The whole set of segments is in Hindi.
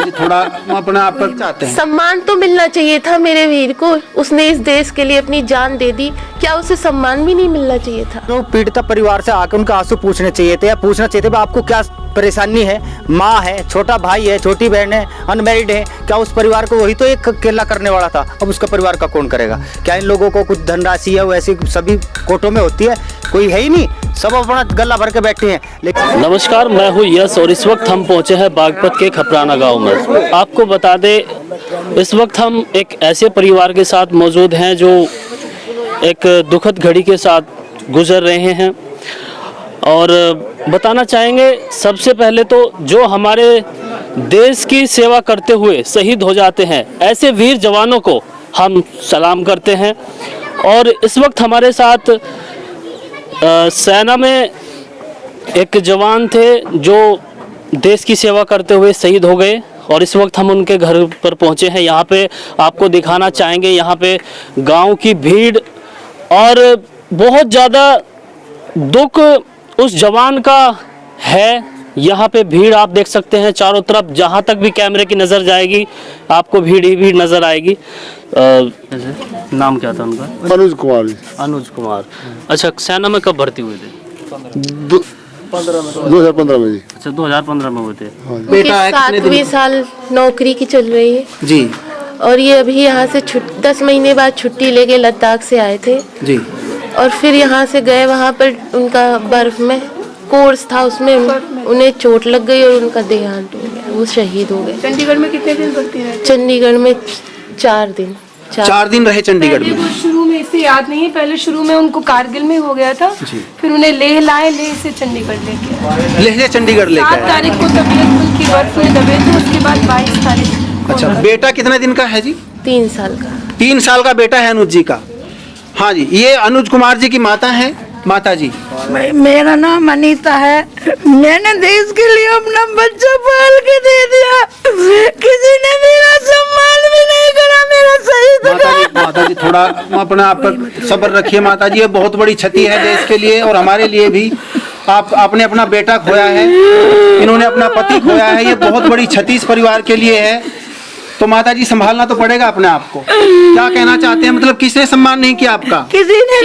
जी थोड़ा अपना आप पर चाहते हैं। सम्मान तो मिलना चाहिए था मेरे वीर को, उसने इस देश के लिए अपनी जान दे दी, क्या उसे सम्मान भी नहीं मिलना चाहिए था? तो पीड़िता परिवार से आकर उनका आंसू पूछने चाहिए थे, या पूछना चाहिए था आपको क्या परेशानी है, माँ है, छोटा भाई है, छोटी बहन है, अनमैरिड है, क्या उस परिवार को वही तो एक अकेला करने वाला था, अब उसका परिवार का कौन करेगा? क्या इन लोगों को कुछ धनराशि है वैसे सभी कोटों में होती है? कोई है ही नहीं, सब अपना गला भर के बैठे हैं। लेकिन नमस्कार, मैं हूँ यश और इस वक्त हम पहुँचे हैं बागपत के खपराना गांव में। आपको बता दें, इस वक्त हम एक ऐसे परिवार के साथ मौजूद हैं जो एक दुखद घड़ी के साथ गुजर रहे हैं, और बताना चाहेंगे सबसे पहले तो जो हमारे देश की सेवा करते हुए शहीद हो जाते हैं, ऐसे वीर जवानों को हम सलाम करते हैं। और इस वक्त हमारे साथ सेना में एक जवान थे जो देश की सेवा करते हुए शहीद हो गए, और इस वक्त हम उनके घर पर पहुंचे हैं। यहाँ पे आपको दिखाना चाहेंगे, यहाँ पे गांव की भीड़ और बहुत ज़्यादा दुख उस जवान का है। यहाँ पे भीड़ आप देख सकते हैं चारों तरफ, जहाँ तक भी कैमरे की नज़र जाएगी आपको भीड़ ही भीड़ नज़र आएगी। नाम क्या था उनका? अनुज कुमार। अनुज कुमार। अच्छा, सेना में कब भर्ती हुए थे? 2015 में जी। अच्छा, 2015 में हुए थे। बेटा है, 7वीं साल नौकरी की चल रही है जी, और ये अभी यहाँ से 10 महीने बाद छुट्टी लेके लद्दाख से आए थे जी, और फिर यहाँ से गए, वहाँ पर उनका बर्फ में कोर्स था, उसमें उन्हें चोट लग गई और उनका देहांत हो गया, वो शहीद हो गए। चंडीगढ़ में कितने दिन भर्ती रहे? चंडीगढ़ में 4 दिन। 4 दिन रहे चंडीगढ़ पहले में। वो शुरू में, इसे याद नहीं है, पहले शुरू में उनको कारगिल में हो गया था, फिर उन्हें लेह लाए, लेह से चंडीगढ़ लेके आए। लेह से चंडीगढ़ लेकर 7 तारीख को तबीयत उनकी बर्फ में दबे थे, उसके बाद 22 तारीख को। अच्छा, बेटा कितने दिन का है जी? 3 साल का। 3 साल का बेटा है अनुज जी का। हाँ जी, ये अनुज कुमार जी की माता है। माता जी, मेरा नाम अनीता है। मैंने देश के लिए अपना बच्चा पाल के दे दिया, किसी ने मेरा सम्मान भी नहीं करा, मेरा शहीद। माता जी थोड़ा अपना आप पर सब्र रखिए माता जी, ये बहुत बड़ी क्षति है देश के लिए और हमारे लिए भी। आपने अपना बेटा खोया है, इन्होंने अपना पति खोया है, ये बहुत बड़ी क्षति इस परिवार के लिए है। तो माता जी संभालना तो पड़ेगा अपने आप को। क्या कहना चाहते हैं, मतलब किसने सम्मान नहीं किया आपका? किसी ने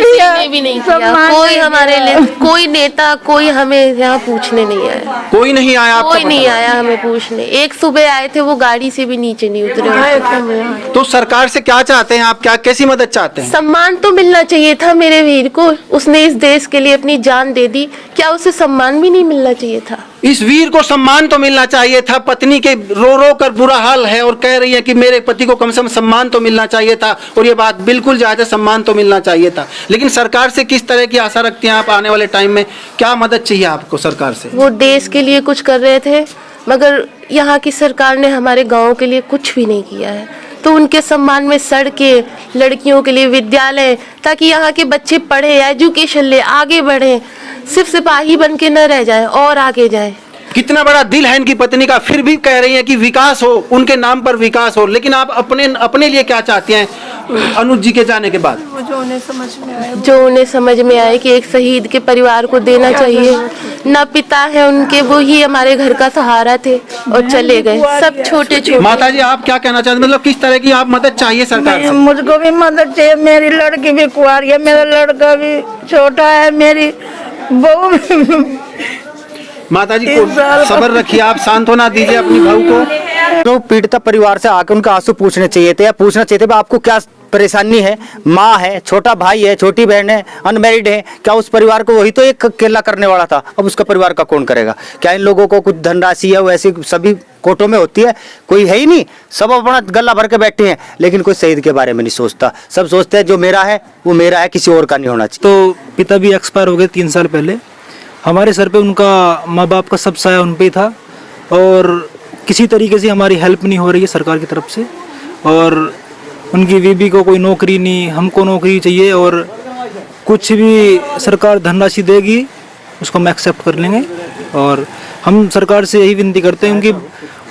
भी नहीं किया, कोई हमारे लिए, कोई नेता, कोई हमें यहाँ पूछने नहीं आया। कोई नहीं आया आपको? कोई नहीं आया हमें पूछने। एक सुबह आए थे, वो गाड़ी से भी नीचे नहीं उतरे। तो सरकार से क्या चाहते हैं आप, क्या कैसी मदद चाहते हैं? सम्मान तो मिलना चाहिए था मेरे वीर को, उसने इस देश के लिए अपनी जान दे दी, क्या उसे सम्मान भी नहीं मिलना चाहिए था? इस वीर को सम्मान तो मिलना चाहिए था। पत्नी के रो रो कर बुरा हाल है और कह रही है कि मेरे पति को कम से कम सम्मान तो मिलना चाहिए था, और ये बात बिल्कुल जायज़ है, सम्मान तो मिलना चाहिए था। लेकिन सरकार से किस तरह की आशा रखती हैं आप आने वाले टाइम में? क्या मदद चाहिए आपको सरकार से? वो देश के लिए कुछ कर रहे थे, मगर यहाँ की सरकार ने हमारे गाँव के लिए कुछ भी नहीं किया है। तो उनके सम्मान में सड़कें, लड़कियों के लिए विद्यालय, ताकि यहाँ के बच्चे पढ़े, एजुकेशन ले, आगे बढ़े, सिर्फ सिपाही बन के न रह जाए और आगे जाए। कितना बड़ा दिल है इनकी पत्नी का, फिर भी कह रही है कि विकास हो, उनके नाम पर विकास हो। लेकिन आप अपने लिए क्या चाहते हैं अनुज जी के जाने के बाद? जो उन्हें समझ में आए कि एक शहीद के परिवार को देना चाहिए। न पिता है उनके, वो ही हमारे घर का सहारा थे और चले गए, सब छोटे छोटे। माता जी आप क्या कहना चाहते हैं, मतलब किस तरह की आप मदद चाहिए सरकार से? मुझको भी मदद चाहिए, मेरी लड़की भी कुंवारी है, मेरा लड़का भी छोटा है, मेरी बहू। माता जी को सब्र रखिए, आप सांत्वना दीजिए अपनी बहू को। तो पीड़िता परिवार से आकर उनका आंसू पूछने चाहिए थे, या पूछना चाहिए था आपको क्या परेशानी है, माँ है, छोटा भाई है, छोटी बहन है, अनमैरिड है, क्या उस परिवार को वही तो एक अकेला करने वाला था, अब उसका परिवार का कौन करेगा? क्या इन लोगों को कुछ धनराशि है वैसे सभी कोटों में होती है? कोई है ही नहीं, सब अपना गला भर के बैठे हैं। लेकिन कोई शहीद के बारे में नहीं सोचता, सब सोचते हैं जो मेरा है वो मेरा है, किसी और का नहीं होना चाहिए। तो पिता भी एक्सपायर हो गए 3 साल पहले। हमारे सर पे उनका, माँ बाप का सब साया उन पे ही था, और किसी तरीके से हमारी हेल्प नहीं हो रही है सरकार की तरफ से। और उनकी बीबी को कोई नौकरी नहीं, हमको नौकरी चाहिए, और कुछ भी सरकार धनराशि देगी उसको हम एक्सेप्ट कर लेंगे। और हम सरकार से यही विनती करते हैं कि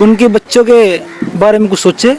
उनके बच्चों के बारे में कुछ सोचे।